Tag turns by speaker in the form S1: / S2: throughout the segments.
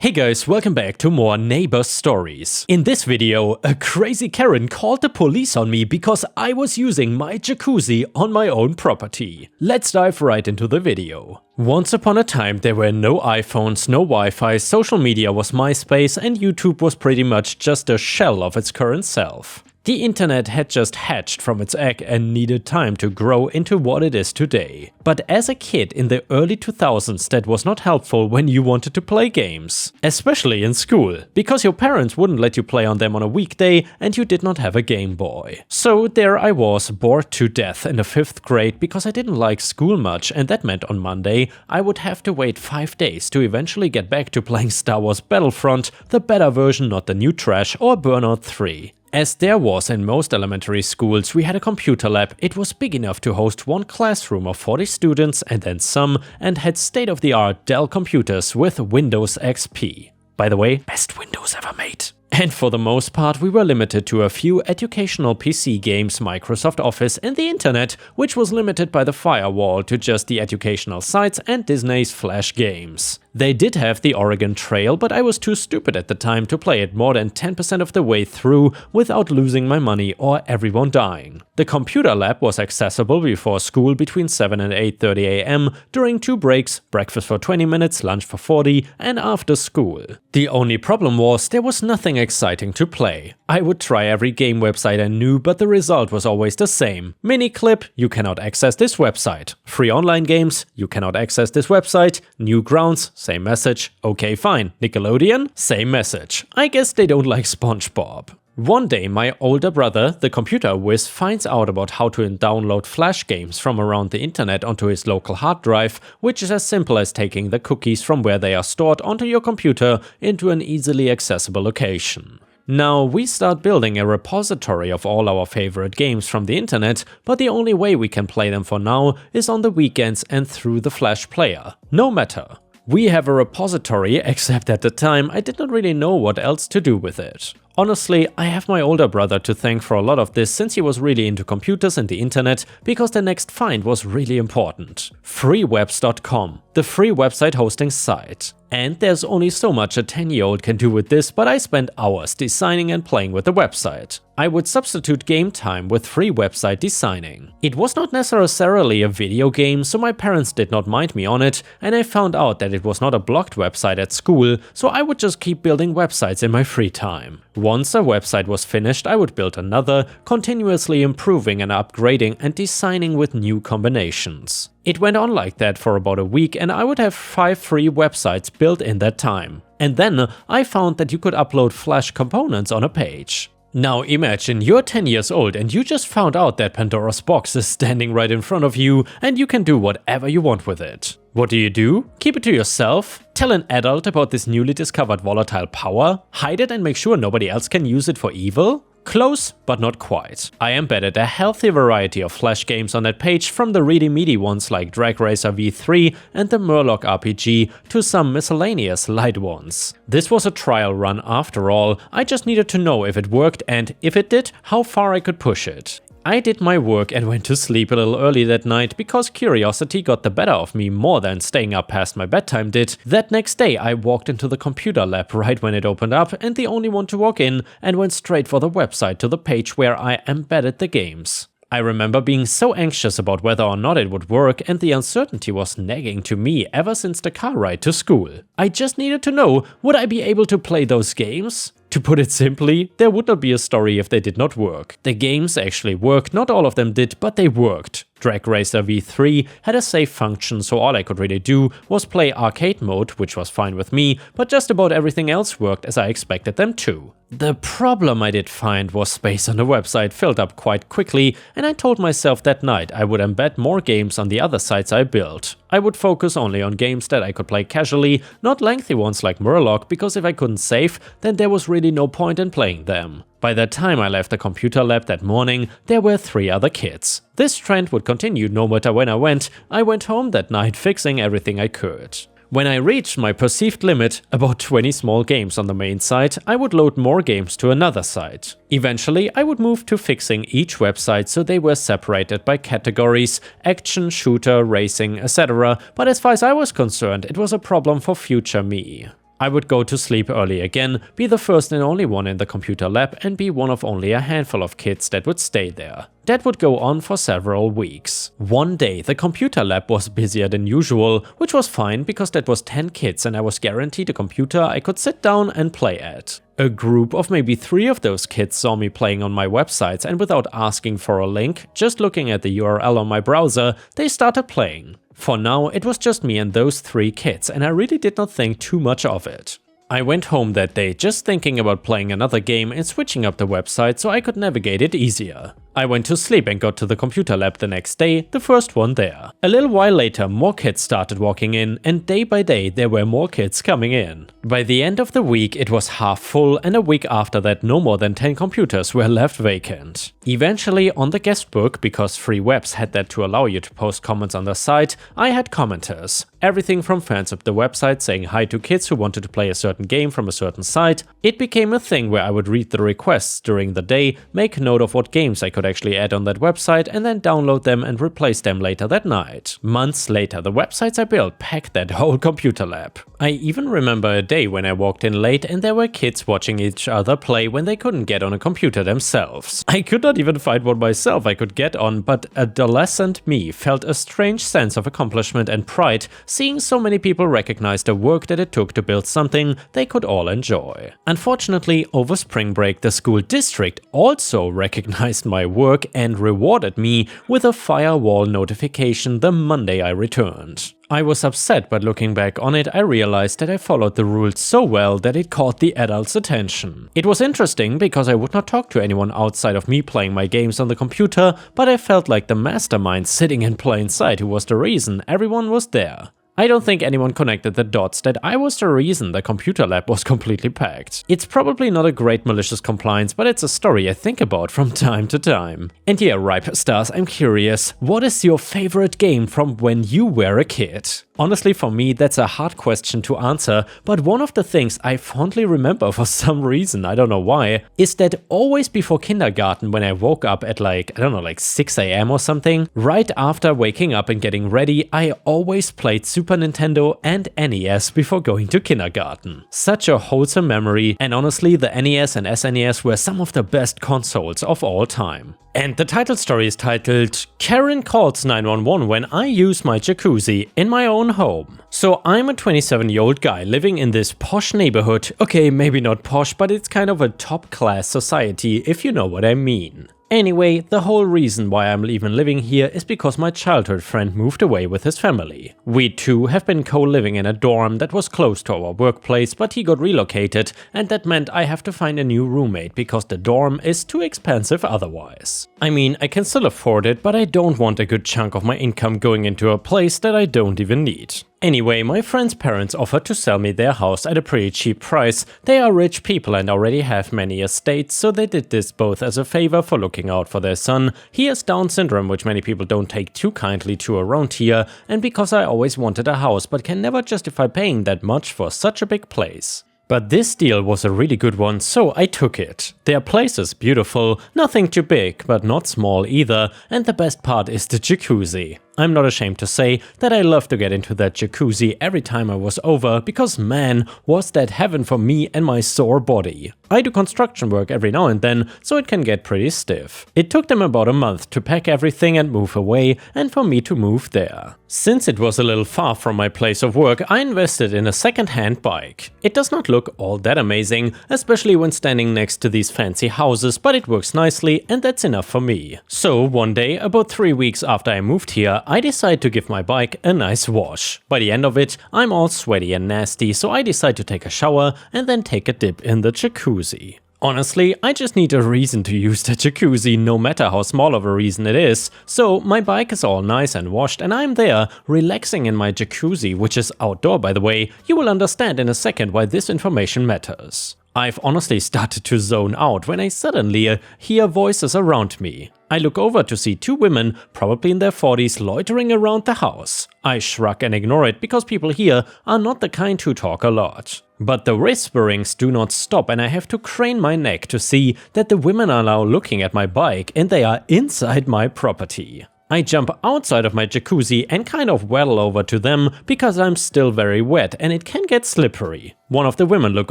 S1: Hey guys, welcome back to more neighbor stories. In this video, a crazy Karen called the police on me because I was using my jacuzzi on my own property. Let's dive right into the video. Once upon a time there were no iPhones, no Wi-Fi, social media was MySpace, and YouTube was pretty much just a shell of its current self. The internet had just hatched from its egg and needed time to grow into what it is today. But as a kid in the early 2000s, that was not helpful when you wanted to play games. Especially in school, because your parents wouldn't let you play on them on a weekday and you did not have a Game Boy. So there I was, bored to death in the 5th grade because I didn't like school much, and that meant on Monday I would have to wait 5 days to eventually get back to playing Star Wars Battlefront, the better version, not the new trash, or Burnout 3. As there was in most elementary schools, we had a computer lab. It was big enough to host one classroom of 40 students and then some, and had state-of-the-art Dell computers with Windows XP. By the way, best Windows ever made. And for the most part, we were limited to a few educational PC games, Microsoft Office, and the internet, which was limited by the firewall to just the educational sites and Disney's Flash games. They did have the Oregon Trail, but I was too stupid at the time to play it more than 10% of the way through without losing my money or everyone dying. The computer lab was accessible before school between 7 and 8:30 AM, during 2 breaks, breakfast for 20 minutes, lunch for 40, and after school. The only problem was there was nothing exciting to play. I would try every game website I knew, but the result was always the same. Miniclip, you cannot access this website. Free online games, you cannot access this website. Newgrounds, same message. Okay, fine. Nickelodeon, same message. I guess they don't like SpongeBob. One day my older brother, the computer whiz, finds out about how to download Flash games from around the internet onto his local hard drive, which is as simple as taking the cookies from where they are stored onto your computer into an easily accessible location. Now, we start building a repository of all our favorite games from the internet, but the only way we can play them for now is on the weekends and through the Flash player. No matter. We have a repository, except at the time I did not really know what else to do with it. Honestly, I have my older brother to thank for a lot of this, since he was really into computers and the internet, because the next find was really important. freewebs.com, the free website hosting site. And there's only so much a 10-year-old can do with this, but I spent hours designing and playing with the website. I would substitute game time with free website designing. It was not necessarily a video game, so my parents did not mind me on it, and I found out that it was not a blocked website at school, so I would just keep building websites in my free time. Once a website was finished, I would build another, continuously improving and upgrading and designing with new combinations. It went on like that for about a week, and I would have 5 free websites built in that time. And then I found that you could upload Flash components on a page. Now imagine you're 10 years old and you just found out that Pandora's box is standing right in front of you and you can do whatever you want with it. What do? Keep it to yourself? Tell an adult about this newly discovered volatile power? Hide it and make sure nobody else can use it for evil? Close, but not quite. I embedded a healthy variety of Flash games on that page, from the really meaty ones like Drag Racer V3 and the Murloc RPG to some miscellaneous light ones. This was a trial run after all. I just needed to know if it worked, and if it did, how far I could push it. I did my work and went to sleep a little early that night because curiosity got the better of me more than staying up past my bedtime did. That next day I walked into the computer lab right when it opened up, and the only one to walk in, and went straight for the website to the page where I embedded the games. I remember being so anxious about whether or not it would work, and the uncertainty was nagging to me ever since the car ride to school. I just needed to know, would I be able to play those games? To put it simply, there would not be a story if they did not work. The games actually worked, not all of them did, but they worked. Drag Racer V3 had a save function, so all I could really do was play arcade mode, which was fine with me, but just about everything else worked as I expected them to. The problem I did find was space on the website filled up quite quickly, and I told myself that night I would embed more games on the other sites I built. I would focus only on games that I could play casually, not lengthy ones like Murloc, because if I couldn't save, then there was really no point in playing them. By the time I left the computer lab that morning, there were 3 other kids. This trend would continue no matter when I went. I went home that night fixing everything I could. When I reached my perceived limit, about 20 small games on the main site, I would load more games to another site. Eventually, I would move to fixing each website so they were separated by categories, action, shooter, racing, etc. But as far as I was concerned, it was a problem for future me. I would go to sleep early again, be the first and only one in the computer lab, and be one of only a handful of kids that would stay there. That would go on for several weeks. One day, the computer lab was busier than usual, which was fine because that was 10 kids and I was guaranteed a computer I could sit down and play at. A group of maybe 3 of those kids saw me playing on my websites, and without asking for a link, just looking at the URL on my browser, they started playing. For now, it was just me and those 3 kids, and I really did not think too much of it. I went home that day just thinking about playing another game and switching up the website so I could navigate it easier. I went to sleep and got to the computer lab the next day, the first one there. A little while later, more kids started walking in, and day by day there were more kids coming in. By the end of the week it was half full, and a week after that no more than 10 computers were left vacant. Eventually, on the guest book, because free webs had that to allow you to post comments on the site, I had commenters. Everything from fans of the website saying hi to kids who wanted to play a certain game from a certain site. It became a thing where I would read the requests during the day, make note of what games I could actually add on that website, and then download them and replace them later that night. Months later, the websites I built packed that whole computer lab. I even remember a day when I walked in late and there were kids watching each other play when they couldn't get on a computer themselves. I could not even find one myself I could get on, but adolescent me felt a strange sense of accomplishment and pride seeing so many people recognize the work that it took to build something they could all enjoy. Unfortunately, over spring break, the school district also recognized my work and rewarded me with a firewall notification the Monday I returned. I was upset, but looking back on it, I realized that I followed the rules so well that it caught the adults' attention. It was interesting because I would not talk to anyone outside of me playing my games on the computer, but I felt like the mastermind sitting in plain sight who was the reason everyone was there. I don't think anyone connected the dots that I was the reason the computer lab was completely packed. It's probably not a great malicious compliance, but it's a story I think about from time to time. And yeah, Ripe Stars, I'm curious, what is your favorite game from when you were a kid? Honestly, for me, that's a hard question to answer, but one of the things I fondly remember for some reason, I don't know why, is that always before kindergarten when I woke up at like 6 AM or something, right after waking up and getting ready, I always played Super Nintendo and NES before going to kindergarten. Such a wholesome memory, and honestly, the NES and SNES were some of the best consoles of all time. And the title story is titled Karen Calls 911 When I Use My Jacuzzi in My Own Home. So I'm a 27-year-old guy living in this posh neighborhood. Okay, maybe not posh, but it's kind of a top-class society, if you know what I mean. Anyway, the whole reason why I'm even living here is because my childhood friend moved away with his family. We two have been co-living in a dorm that was close to our workplace, but he got relocated, and that meant I have to find a new roommate because the dorm is too expensive otherwise. I mean, I can still afford it, but I don't want a good chunk of my income going into a place that I don't even need. Anyway, my friend's parents offered to sell me their house at a pretty cheap price. They are rich people and already have many estates, so they did this both as a favor for looking out for their son. He has Down syndrome, which many people don't take too kindly to around here, and because I always wanted a house but can never justify paying that much for such a big place. But this deal was a really good one, so I took it. Their place is beautiful, nothing too big, but not small either, and the best part is the jacuzzi. I'm not ashamed to say that I love to get into that jacuzzi every time I was over, because man, was that heaven for me and my sore body. I do construction work every now and then, so it can get pretty stiff. It took them about a month to pack everything and move away, and for me to move there. Since it was a little far from my place of work, I invested in a second-hand bike. It does not look all that amazing, especially when standing next to these fancy houses, but it works nicely, and that's enough for me. So one day, about 3 weeks after I moved here, I decide to give my bike a nice wash. By the end of it, I'm all sweaty and nasty, so I decide to take a shower and then take a dip in the jacuzzi. Honestly, I just need a reason to use the jacuzzi, no matter how small of a reason it is. So my bike is all nice and washed, and I'm there, relaxing in my jacuzzi, which is outdoor by the way. You will understand in a second why this information matters. I've honestly started to zone out when I suddenly hear voices around me. I look over to see 2 women, probably in their 40s, loitering around the house. I shrug and ignore it because people here are not the kind who talk a lot. But the whisperings do not stop, and I have to crane my neck to see that the women are now looking at my bike and they are inside my property. I jump outside of my jacuzzi and kind of waddle over to them because I'm still very wet and it can get slippery. One of the women look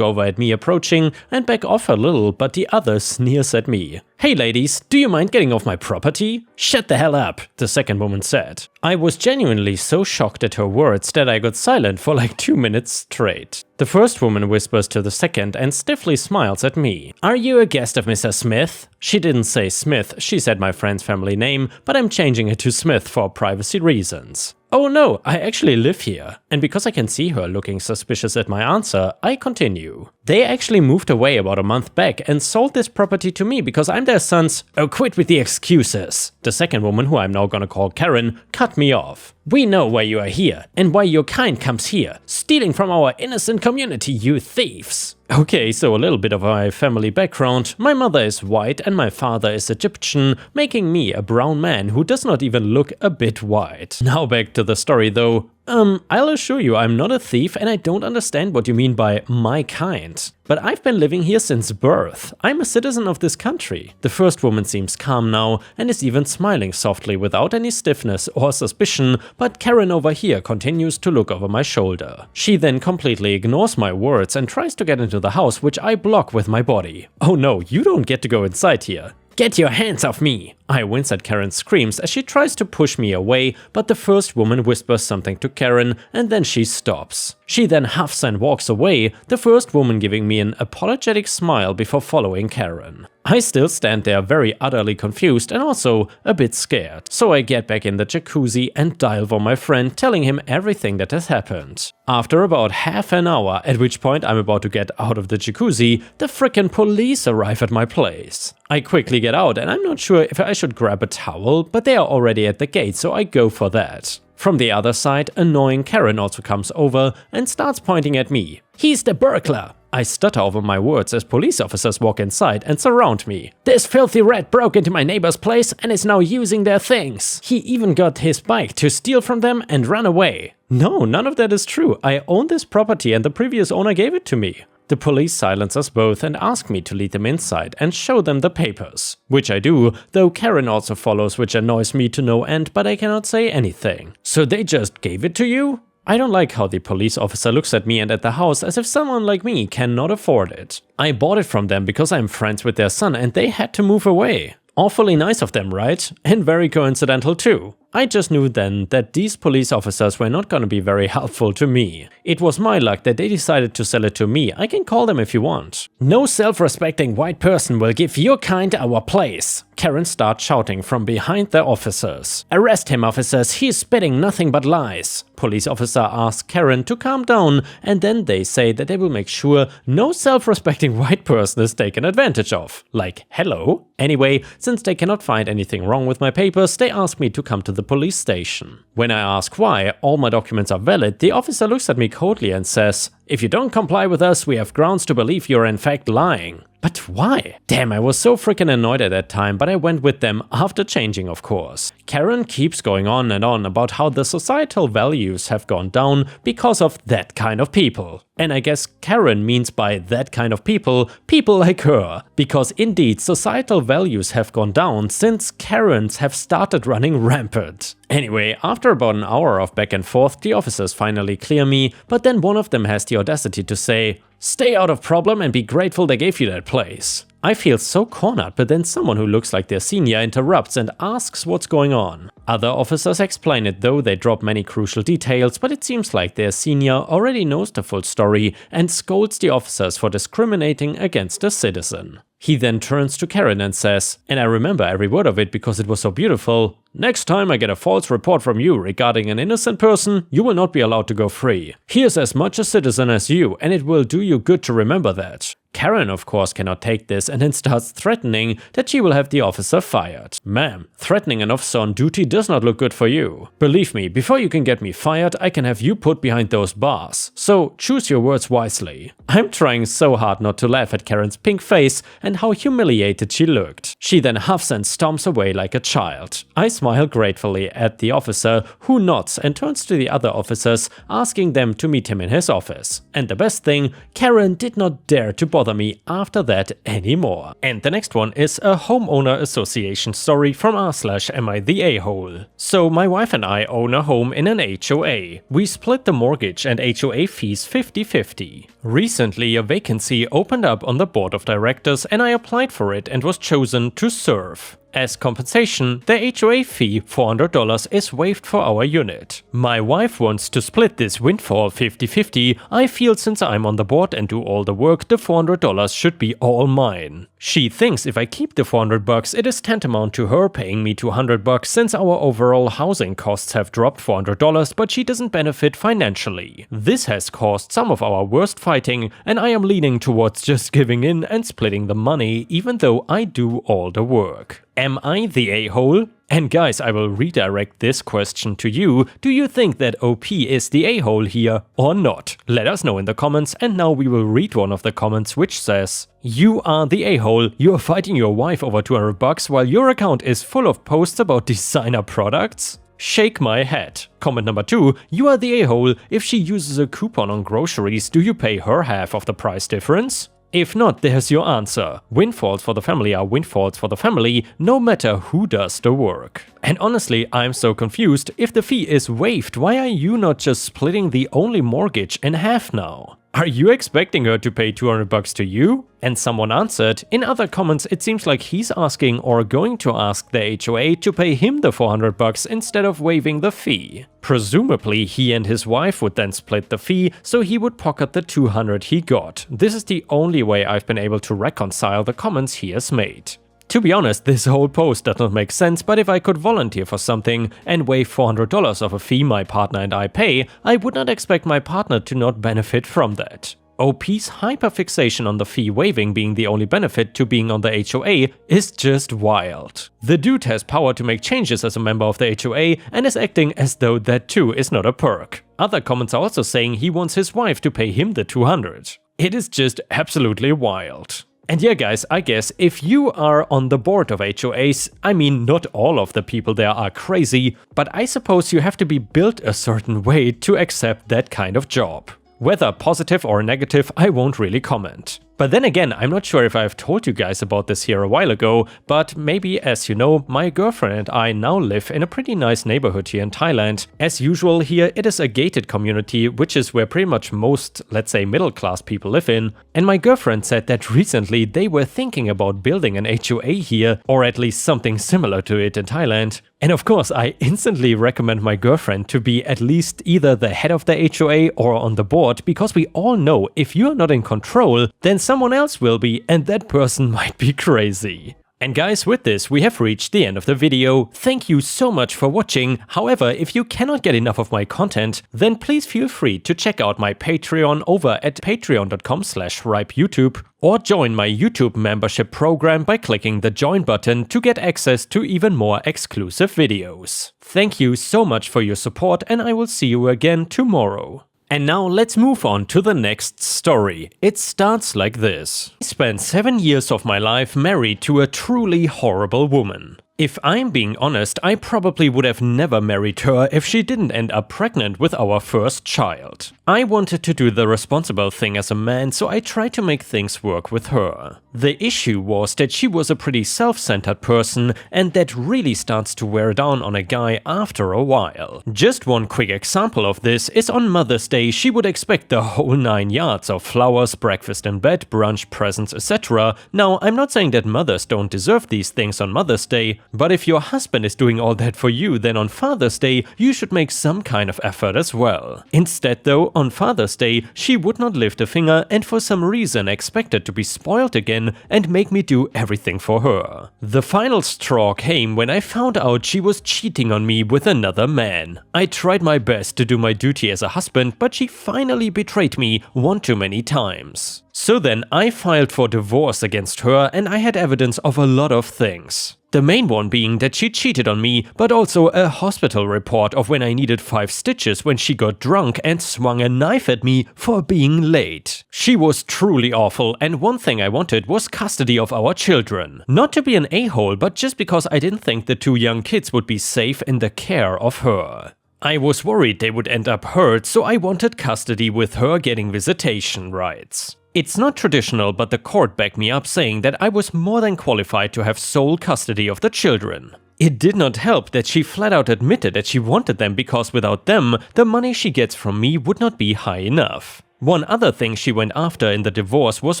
S1: over at me approaching and back off a little, but the other sneers at me. "Hey ladies, do you mind getting off my property?" "Shut the hell up," the second woman said. I was genuinely so shocked at her words that I got silent for like 2 minutes straight. The first woman whispers to the second and stiffly smiles at me. "Are you a guest of Mr. Smith?" She didn't say Smith, she said my friend's family name, but I'm changing it to Smith for privacy reasons. "Oh no, I actually live here." And because I can see her looking suspicious at my answer, I continue. "They actually moved away about a month back and sold this property to me because I'm their son's—" "Oh, quit with the excuses." The second woman, who I'm now gonna call Karen, cut me off. "We know why you are here and why your kind comes here, stealing from our innocent community, you thieves." Okay, so a little bit of my family background. My mother is white and my father is Egyptian, making me a brown man who does not even look a bit white. Now back to the story though. I'll assure you I'm not a thief and I don't understand what you mean by my kind. But I've been living here since birth. I'm a citizen of this country. The first woman seems calm now and is even smiling softly without any stiffness or suspicion, but Karen over here continues to look over my shoulder. She then completely ignores my words and tries to get into the house, which I block with my body. "Oh no, you don't get to go inside here." "Get your hands off me!" I wince at Karen's screams as she tries to push me away, but the first woman whispers something to Karen and then she stops. She then huffs and walks away, the first woman giving me an apologetic smile before following Karen. I still stand there very utterly confused and also a bit scared, so I get back in the jacuzzi and dial for my friend, telling him everything that has happened. After about half an hour, at which point I'm about to get out of the jacuzzi, the frickin' police arrive at my place. I quickly get out and I'm not sure if I should grab a towel, but they are already at the gate, so I go for that. From the other side, annoying Karen also comes over and starts pointing at me. "He's the burglar!" I stutter over my words as police officers walk inside and surround me. "This filthy rat broke into my neighbor's place and is now using their things. He even got his bike to steal from them and run away." No, none of that is true. I own this property and the previous owner gave it to me. The police silence us both and ask me to lead them inside and show them the papers. Which I do, though Karen also follows, which annoys me to no end, but I cannot say anything. "So they just gave it to you?" I don't like how the police officer looks at me and at the house as if someone like me cannot afford it. I bought it from them because I'm friends with their son and they had to move away. Awfully nice of them, right? And very coincidental too. I just knew then that these police officers were not gonna be very helpful to me. It was my luck that they decided to sell it to me. I can call them if you want. "No self-respecting white person will give your kind our place." Karen starts shouting from behind the officers. "Arrest him, officers, he's spitting nothing but lies." Police officer asks Karen to calm down and then they say that they will make sure no self-respecting white person is taken advantage of. Like, hello? Anyway, since they cannot find anything wrong with my papers, they ask me to come to the police station. When I ask why all my documents are valid, the officer looks at me coldly and says, "If you don't comply with us, we have grounds to believe you're in fact lying." But why? Damn, I was so freaking annoyed at that time, but I went with them after changing, of course. Karen keeps going on and on about how the societal values have gone down because of that kind of people. And I guess Karen means by that kind of people, people like her. Because indeed, societal values have gone down since Karens have started running rampant. Anyway, after about an hour of back and forth, the officers finally clear me, but then one of them has the audacity to say, "Stay out of problem and be grateful they gave you that place." I feel so cornered, but then someone who looks like their senior interrupts and asks what's going on. Other officers explain it, though they drop many crucial details, but it seems like their senior already knows the full story and scolds the officers for discriminating against a citizen. He then turns to Karen and says, and I remember every word of it because it was so beautiful, "Next time I get a false report from you regarding an innocent person, you will not be allowed to go free. He is as much a citizen as you, and it will do you good to remember that." Karen, of course, cannot take this and then starts threatening that she will have the officer fired. Ma'am, threatening an officer on duty does not look good for you. Believe me, before you can get me fired, I can have you put behind those bars. So choose your words wisely. I'm trying so hard not to laugh at Karen's pink face and how humiliated she looked. She then huffs and stomps away like a child. I smile gratefully at the officer, who nods and turns to the other officers, asking them to meet him in his office. And the best thing, Karen did not dare to bother me after that anymore. And the next one is a homeowner association story from r/am I the a-hole. So my wife and I own a home in an HOA. We split the mortgage and HOA fees 50-50. Recently a vacancy opened up on the board of directors and I applied for it and was chosen to serve. As compensation, the HOA fee, $400, is waived for our unit. My wife wants to split this windfall 50-50. I feel since I'm on the board and do all the work, the $400 should be all mine. She thinks if I keep the $400, it is tantamount to her paying me $200 since our overall housing costs have dropped $400, but she doesn't benefit financially. This has caused some of our worst fighting, and I am leaning towards just giving in and splitting the money, even though I do all the work. Am I the a-hole? And guys, I will redirect this question to you. Do you think that OP is the a-hole here or not? Let us know in the comments, and now we will read one of the comments which says: "You are the a-hole. You are fighting your wife over $200 while your account is full of posts about designer products? Shake my head." Comment number 2, "You are the a-hole. If she uses a coupon on groceries, do you pay her half of the price difference?" If not, there's your answer. Windfalls for the family are windfalls for the family, no matter who does the work. And honestly, I'm so confused. If the fee is waived, why are you not just splitting the only mortgage in half now? Are you expecting her to pay $200 to you? And someone answered, in other comments it seems like he's asking or going to ask the HOA to pay him the $400 instead of waiving the fee. Presumably he and his wife would then split the fee, so he would pocket the $200 he got. This is the only way I've been able to reconcile the comments he has made. To be honest, this whole post does not make sense, but if I could volunteer for something and waive $400 of a fee my partner and I pay, I would not expect my partner to not benefit from that. OP's hyperfixation on the fee waiving being the only benefit to being on the HOA is just wild. The dude has power to make changes as a member of the HOA and is acting as though that too is not a perk. Other comments are also saying he wants his wife to pay him the $200. It is just absolutely wild. And yeah guys, I guess if you are on the board of HOAs, I mean not all of the people there are crazy, but I suppose you have to be built a certain way to accept that kind of job. Whether positive or negative, I won't really comment. But then again, I'm not sure if I've told you guys about this here a while ago, but maybe, as you know, my girlfriend and I now live in a pretty nice neighborhood here in Thailand. As usual here, it is a gated community, which is where pretty much most, let's say, middle-class people live in. And my girlfriend said that recently they were thinking about building an HOA here, or at least something similar to it in Thailand. And of course, I instantly recommend my girlfriend to be at least either the head of the HOA or on the board, because we all know if you're not in control, then someone else will be, and that person might be crazy. And guys, with this, we have reached the end of the video. Thank you so much for watching. However, if you cannot get enough of my content, then please feel free to check out my Patreon over at patreon.com/ripeyoutube, or join my YouTube membership program by clicking the join button to get access to even more exclusive videos. Thank you so much for your support, and I will see you again tomorrow. And now let's move on to the next story. It starts like this. I spent 7 years of my life married to a truly horrible woman. If I'm being honest, I probably would have never married her if she didn't end up pregnant with our first child. I wanted to do the responsible thing as a man, so I tried to make things work with her. The issue was that she was a pretty self-centered person, and that really starts to wear down on a guy after a while. Just one quick example of this is on Mother's Day she would expect the whole 9 yards of flowers, breakfast in bed, brunch, presents, etc. Now, I'm not saying that mothers don't deserve these things on Mother's Day, but if your husband is doing all that for you, then on Father's Day you should make some kind of effort as well. Instead though, on Father's Day she would not lift a finger and for some reason expected to be spoiled again and make me do everything for her. The final straw came when I found out she was cheating on me with another man. I tried my best to do my duty as a husband, but she finally betrayed me one too many times. So then I filed for divorce against her, and I had evidence of a lot of things. The main one being that she cheated on me, but also a hospital report of when I needed 5 stitches when she got drunk and swung a knife at me for being late. She was truly awful, and one thing I wanted was custody of our children. Not to be an a-hole, but just because I didn't think the 2 young kids would be safe in the care of her. I was worried they would end up hurt, so I wanted custody with her getting visitation rights. It's not traditional, but the court backed me up saying that I was more than qualified to have sole custody of the children. It did not help that she flat out admitted that she wanted them because without them, the money she gets from me would not be high enough. One other thing she went after in the divorce was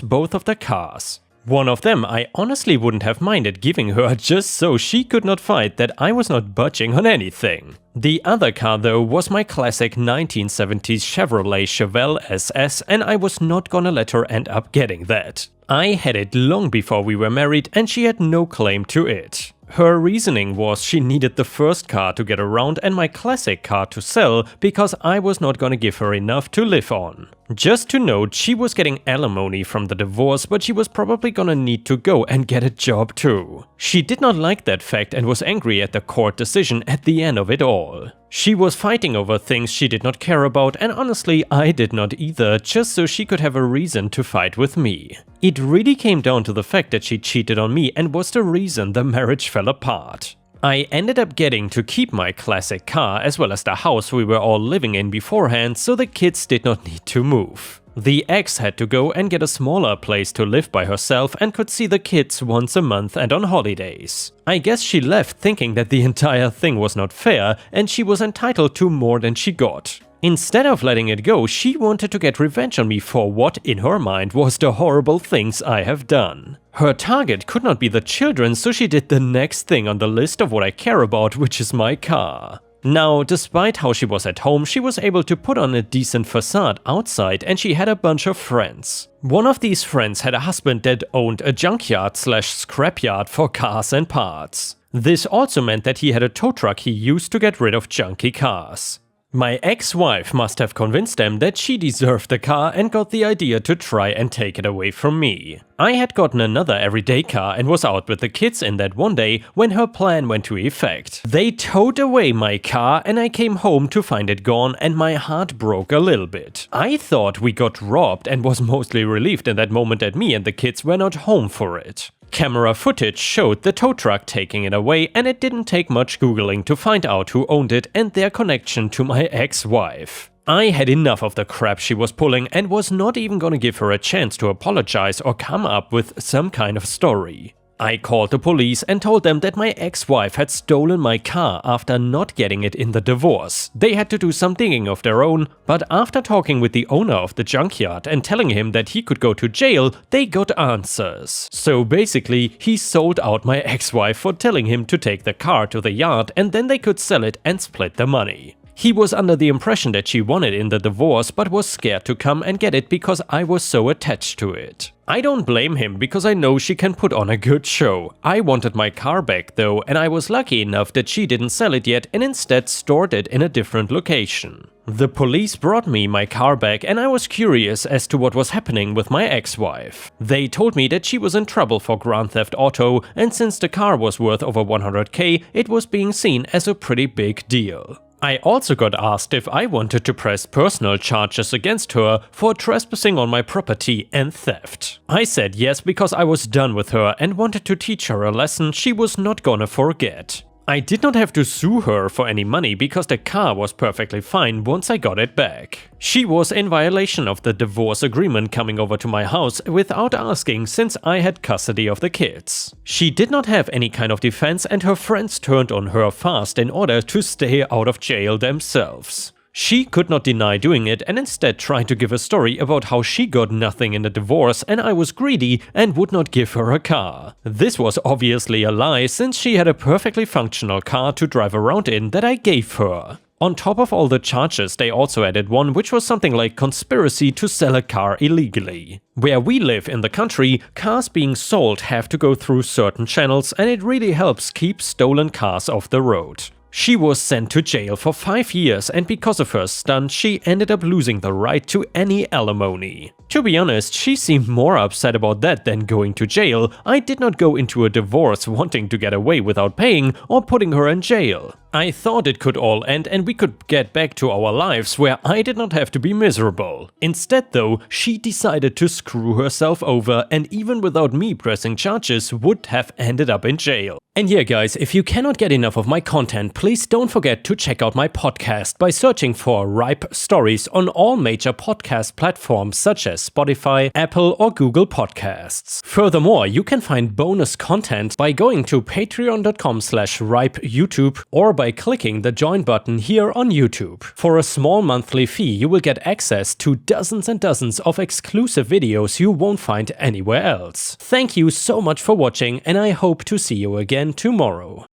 S1: both of the cars. One of them I honestly wouldn't have minded giving her just so she could not fight that I was not budging on anything. The other car though was my classic 1970s Chevrolet Chevelle SS, and I was not gonna let her end up getting that. I had it long before we were married and she had no claim to it. Her reasoning was she needed the first car to get around and my classic car to sell because I was not gonna give her enough to live on. Just to note, she was getting alimony from the divorce, but she was probably gonna need to go and get a job too. She did not like that fact and was angry at the court decision at the end of it all. She was fighting over things she did not care about, and honestly I did not either, just so she could have a reason to fight with me. It really came down to the fact that she cheated on me and was the reason the marriage fell apart. I ended up getting to keep my classic car as well as the house we were all living in beforehand, so the kids did not need to move. The ex had to go and get a smaller place to live by herself and could see the kids once a month and on holidays. I guess she left thinking that the entire thing was not fair and she was entitled to more than she got. Instead of letting it go, she wanted to get revenge on me for what, in her mind, was the horrible things I have done. Her target could not be the children, so she did the next thing on the list of what I care about, which is my car. Now, despite how she was at home, she was able to put on a decent facade outside and she had a bunch of friends. One of these friends had a husband that owned a junkyard/scrapyard for cars and parts. This also meant that he had a tow truck he used to get rid of junky cars. My ex-wife must have convinced them that she deserved the car and got the idea to try and take it away from me. I had gotten another everyday car and was out with the kids in that one day when her plan went to effect. They towed away my car and I came home to find it gone and my heart broke a little bit. I thought we got robbed and was mostly relieved in that moment that me and the kids were not home for it. Camera footage showed the tow truck taking it away, and it didn't take much googling to find out who owned it and their connection to my ex-wife. I had enough of the crap she was pulling and was not even gonna give her a chance to apologize or come up with some kind of story. I called the police and told them that my ex-wife had stolen my car after not getting it in the divorce. They had to do some digging of their own, but after talking with the owner of the junkyard and telling him that he could go to jail, they got answers. So basically, he sold out my ex-wife for telling him to take the car to the yard and then they could sell it and split the money. He was under the impression that she won it in the divorce but was scared to come and get it because I was so attached to it. I don't blame him because I know she can put on a good show. I wanted my car back though, and I was lucky enough that she didn't sell it yet and instead stored it in a different location. The police brought me my car back and I was curious as to what was happening with my ex-wife. They told me that she was in trouble for Grand Theft Auto, and since the car was worth over 100k, it was being seen as a pretty big deal. I also got asked if I wanted to press personal charges against her for trespassing on my property and theft. I said yes because I was done with her and wanted to teach her a lesson she was not gonna forget. I did not have to sue her for any money because the car was perfectly fine once I got it back. She was in violation of the divorce agreement coming over to my house without asking since I had custody of the kids. She did not have any kind of defense and her friends turned on her fast in order to stay out of jail themselves. She could not deny doing it and instead tried to give a story about how she got nothing in the divorce and I was greedy and would not give her a car. This was obviously a lie since she had a perfectly functional car to drive around in that I gave her. On top of all the charges, they also added one which was something like conspiracy to sell a car illegally. Where we live in the country, cars being sold have to go through certain channels and it really helps keep stolen cars off the road. She was sent to jail for 5 years, and because of her stunt, she ended up losing the right to any alimony. To be honest, she seemed more upset about that than going to jail. I did not go into a divorce wanting to get away without paying or putting her in jail. I thought it could all end and we could get back to our lives where I did not have to be miserable. Instead though, she decided to screw herself over, and even without me pressing charges would have ended up in jail. And yeah guys, if you cannot get enough of my content, please don't forget to check out my podcast by searching for Ripe Stories on all major podcast platforms such as Spotify, Apple or Google Podcasts. Furthermore, you can find bonus content by going to patreon.com/ripeyoutube or by clicking the join button here on YouTube. For a small monthly fee, you will get access to dozens and dozens of exclusive videos you won't find anywhere else. Thank you so much for watching, and I hope to see you again tomorrow.